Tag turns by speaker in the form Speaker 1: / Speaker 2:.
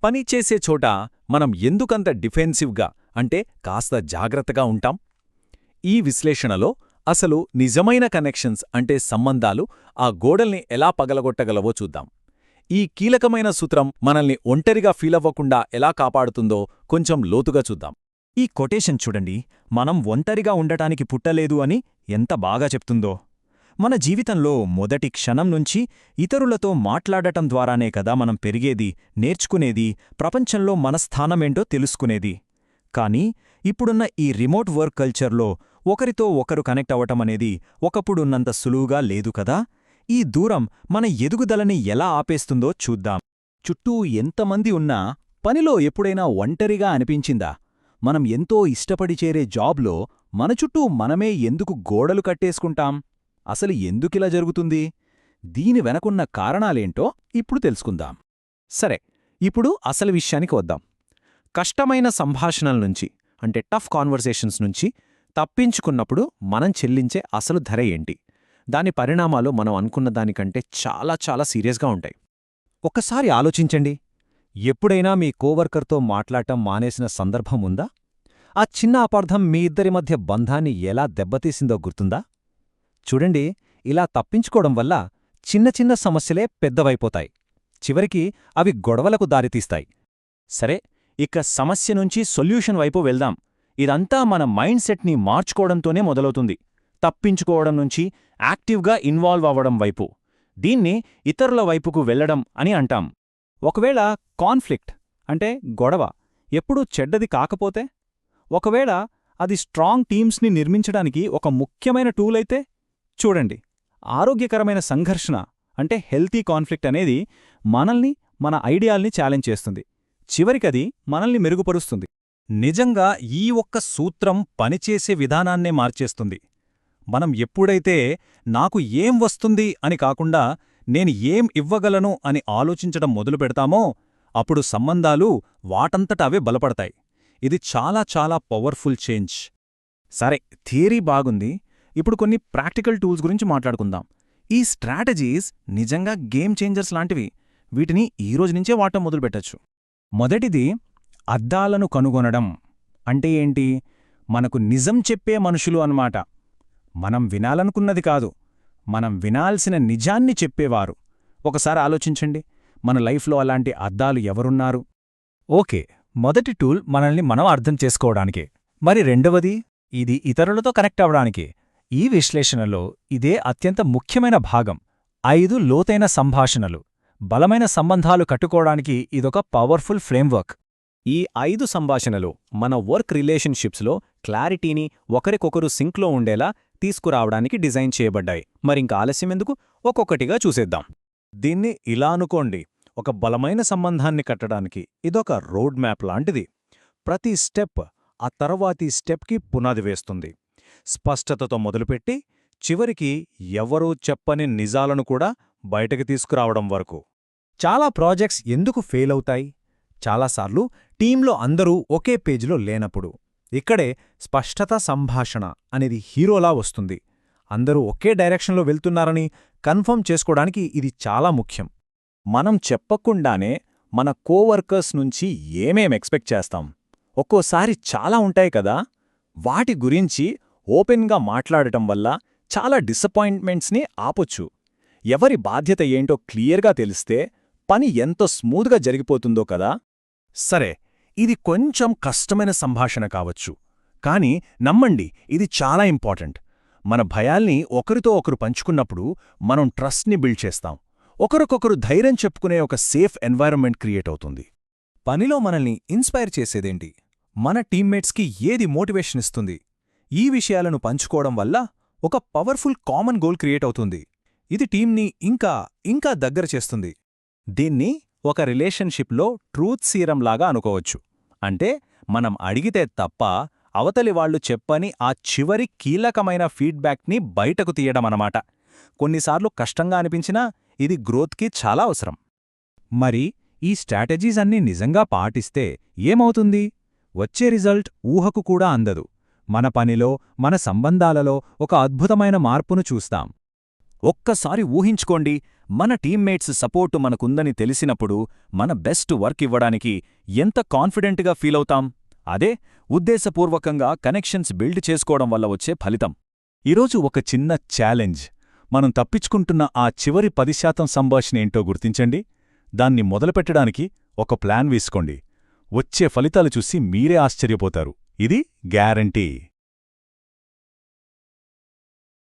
Speaker 1: పని చేసే చోట మనం ఎందుకంత డిఫెన్సివ్గా అంటే కాస్త జాగ్రత్తగా ఉంటాం? ఈ విశ్లేషణలో అసలు నిజమైన కనెక్షన్స్ అంటే సంబంధాలు ఆ గోడల్ని ఎలా పగలగొట్టగలవో చూద్దాం. ఈ కీలకమైన సూత్రం మనల్ని ఒంటరిగా ఫీలవ్వకుండా ఎలా కాపాడుతుందో కొంచెం లోతుగా చూద్దాం.
Speaker 2: ఈ కొటేషన్ చూడండి, మనం ఒంటరిగా ఉండటానికి పుట్టలేదు అని ఎంత బాగా చెప్తుందో. మన జీవితంలో మొదటి క్షణం నుంచి ఇతరులతో మాట్లాడటం ద్వారానే కదా మనం పెరిగేది, నేర్చుకునేది, ప్రపంచంలో మన స్థానమేంటో తెలుసుకునేది. కానీ ఇప్పుడున్న ఈ రిమోట్ వర్క్ కల్చర్లో ఒకరితో ఒకరు కనెక్ట్ అవ్వటమనేది ఒకప్పుడున్నంత సులువుగా లేదు కదా. ఈ దూరం మన ఎదుగుదలని ఎలా ఆపేస్తుందో చూద్దాం.
Speaker 1: చుట్టూ ఎంతమంది ఉన్నా పనిలో ఎప్పుడైనా ఒంటరిగా అనిపించిందా? మనం ఎంతో ఇష్టపడి చేరే జాబ్లో మన చుట్టూ మనమే ఎందుకు గోడలు కట్టేసుకుంటాం? అసలు ఎందుకిలా జరుగుతుంది? దీని వెనకున్న కారణాలేంటో ఇప్పుడు తెలుసుకుందాం. సరే, ఇప్పుడు అసలు విషయానికి వద్దాం. కష్టమైన సంభాషణల నుంచి అంటే టఫ్ కాన్వర్సేషన్స్ నుంచి తప్పించుకున్నప్పుడు మనం చెల్లించే అసలు ధర ఏంటి? దాని పరిణామాలు మనం అనుకున్న దానికంటే చాలా చాలా సీరియస్గా ఉంటాయి. ఒక్కసారి ఆలోచించండి. ఎప్పుడైనా మీ కోవర్కర్తో మాట్లాడటం మానేసిన సందర్భం ఉందా? ఆ చిన్న అపార్థం మీ ఇద్దరి మధ్య బంధాన్ని ఎలా దెబ్బతీసిందో గుర్తుందా? చూడండి, ఇలా తప్పించుకోవడం వల్ల చిన్న చిన్న సమస్యలే పెద్దవైపోతాయి. చివరికి అవి గొడవలకు దారితీస్తాయి. సరే, ఇక సమస్య నుంచి సొల్యూషన్ వైపు వెళ్దాం. ఇదంతా మన మైండ్ సెట్ని మార్చుకోవడంతోనే మొదలవుతుంది. తప్పించుకోవడం నుంచి యాక్టివ్గా ఇన్వాల్వ్ అవ్వడం వైపు. దీన్ని ఇతరుల వైపుకు వెళ్లడం అని అంటాం. ఒకవేళ కాన్ఫ్లిక్ట్ అంటే గొడవ ఎప్పుడూ చెడ్డది కాకపోతే, ఒకవేళ అది స్ట్రాంగ్ టీమ్స్ని నిర్మించడానికి ఒక ముఖ్యమైన టూల్ అయితే, చూడండి, ఆరోగ్యకరమైన సంఘర్షణ అంటే హెల్తీ కాన్ఫ్లిక్ట్ అనేది మనల్ని, మన ఐడియాల్ని ఛాలెంజ్ చేస్తుంది. చివరికది మనల్ని మెరుగుపరుస్తుంది. నిజంగా ఈ ఒక్క సూత్రం పనిచేసే విధానాన్నే మార్చేస్తుంది. మనం ఎప్పుడైతే నాకు ఏం వస్తుంది అని కాకుండా నేను ఏం ఇవ్వగలను అని ఆలోచించడం మొదలుపెడతామో అప్పుడు సంబంధాలు వాటంతట అవే బలపడతాయి. ఇది చాలా చాలా పవర్ఫుల్ చేంజ్. సరే, థియరీ బాగుంది. ఇప్పుడు కొన్ని ప్రాక్టికల్ టూల్స్ గురించి మాట్లాడుకుందాం. ఈ స్ట్రాటజీస్ నిజంగా గేమ్ చేంజర్స్ లాంటివి. వీటిని ఈరోజు నుంచే వాడటం మొదలుపెట్టచ్చు. మొదటిది, అద్దాలను కనుగొనడం. అంటే ఏంటి? మనకు నిజం చెప్పే మనుషులు అన్నమాట. మనం వినాలనుకున్నది కాదు, మనం వినాల్సిన నిజాన్ని చెప్పేవారు. ఒకసారి ఆలోచించండి, మన లైఫ్లో అలాంటి అద్దాలు ఎవరున్నారు? ఓకే, మొదటి టూల్ మనల్ని మనం అర్థం చేసుకోవడానికే. మరి రెండవది, ఇది ఇతరులతో కనెక్ట్ అవ్వడానికే. ఈ విశ్లేషణలో ఇదే అత్యంత ముఖ్యమైన భాగం. 5 లోతైన సంభాషణలు. బలమైన సంబంధాలు కట్టుకోవడానికి ఇదొక పవర్ఫుల్ ఫ్రేమ్వర్క్. ఈ 5 సంభాషణలు మన వర్క్ రిలేషన్షిప్స్లో క్లారిటీని, ఒకరికొకరు సింక్లో ఉండేలా తీసుకురావడానికి డిజైన్ చేయబడ్డాయి. మరింక ఆలస్యమెందుకు, ఒక్కొక్కటిగా చూసేద్దాం. దీన్ని ఇలా అనుకోండి, ఒక బలమైన సంబంధాన్ని కట్టడానికి ఇదొక రోడ్ మ్యాప్ లాంటిది. ప్రతి స్టెప్ ఆ తర్వాతి స్టెప్కి పునాది వేస్తుంది. స్పష్టతతో మొదలుపెట్టి చివరికి ఎవరూ చెప్పని నిజాలను కూడా బయటకు తీసుకురావడం వరకు. చాలా ప్రాజెక్ట్స్ ఎందుకు ఫెయిల్ అవుతాయి? చాలాసార్లు టీంలో అందరూ ఒకే పేజీలో లేనప్పుడు. ఇక్కడే స్పష్టత సంభాషణ అనేది హీరోలా వస్తుంది. అందరూ ఒకే డైరెక్షన్లో వెళ్తున్నారని కన్ఫర్మ్ చేసుకోవడానికి ఇది చాలా ముఖ్యం. మనం చెప్పకుండానే మన కోవర్కర్స్ నుంచి ఏమేం ఎక్స్పెక్ట్ చేస్తాం? ఒక్కోసారి చాలా ఉంటాయి కదా. వాటి గురించి ఓపెన్గా మాట్లాడటం వల్ల చాలా డిసప్పాయింట్మెంట్స్ని ఆపొచ్చు. ఎవరి బాధ్యత ఏంటో క్లియర్గా తెలిస్తే పని ఎంతో స్మూత్గా జరిగిపోతుందో కదా. సరే, ఇది కొంచెం కష్టమైన సంభాషణ కావచ్చు, కానీ నమ్మండి, ఇది చాలా ఇంపార్టెంట్. మన భయాల్ని ఒకరితో ఒకరు పంచుకున్నప్పుడు మనం ట్రస్ట్ని బిల్డ్ చేస్తాం. ఒకరికొకరు ధైర్యం చెప్పుకునే ఒక సేఫ్ ఎన్వైరన్మెంట్ క్రియేట్ అవుతుంది. పనిలో మనల్ని ఇన్స్పైర్ చేసేదేంటి? మన టీమ్మేట్స్కి ఏది మోటివేషన్ ఇస్తుంది? ఈ విషయాలను పంచుకోవడం వల్ల ఒక పవర్ఫుల్ కామన్ గోల్ క్రియేట్ అవుతుంది. ఇది టీంని ఇంకా ఇంకా దగ్గర చేస్తుంది. దీన్ని ఒక రిలేషన్షిప్లో ట్రూత్ సీరంలాగా అనుకోవచ్చు. అంటే మనం అడిగితే తప్ప అవతలి వాళ్లు చెప్పని ఆ చివరి కీలకమైన ఫీడ్బ్యాక్ని బయటకు తీయడమన్నమాట. కొన్నిసార్లు కష్టంగా అనిపించినా ఇది గ్రోత్కి చాలా అవసరం. మరి ఈ స్ట్రాటజీస్ అన్నీ నిజంగా పాటిస్తే ఏమవుతుంది? వచ్చే రిజల్ట్ ఊహకు కూడా అందదు. మన పనిలో, మన సంబంధాలలో ఒక అద్భుతమైన మార్పును చూస్తాం. ఒక్కసారి ఊహించుకోండి, మన టీమ్మేట్స్ సపోర్టు మనకుందని తెలిసినప్పుడు మన బెస్ట్ వర్క్ ఇవ్వడానికి ఎంత కాన్ఫిడెంట్గా ఫీలవుతాం. అదే ఉద్దేశపూర్వకంగా కనెక్షన్స్ బిల్డ్ చేసుకోవడం వల్ల వచ్చే ఫలితం.
Speaker 3: ఈరోజు ఒక చిన్న ఛాలెంజ్. మనం తప్పించుకుంటున్న ఆ చివరి 10% సంభాషణ ఏంటో గుర్తించండి. దాన్ని మొదలుపెట్టడానికి ఒక ప్లాన్ వేసుకోండి. వచ్చే ఫలితాలు చూసి మీరే ఆశ్చర్యపోతారు. ఇది గ్యారంటీ.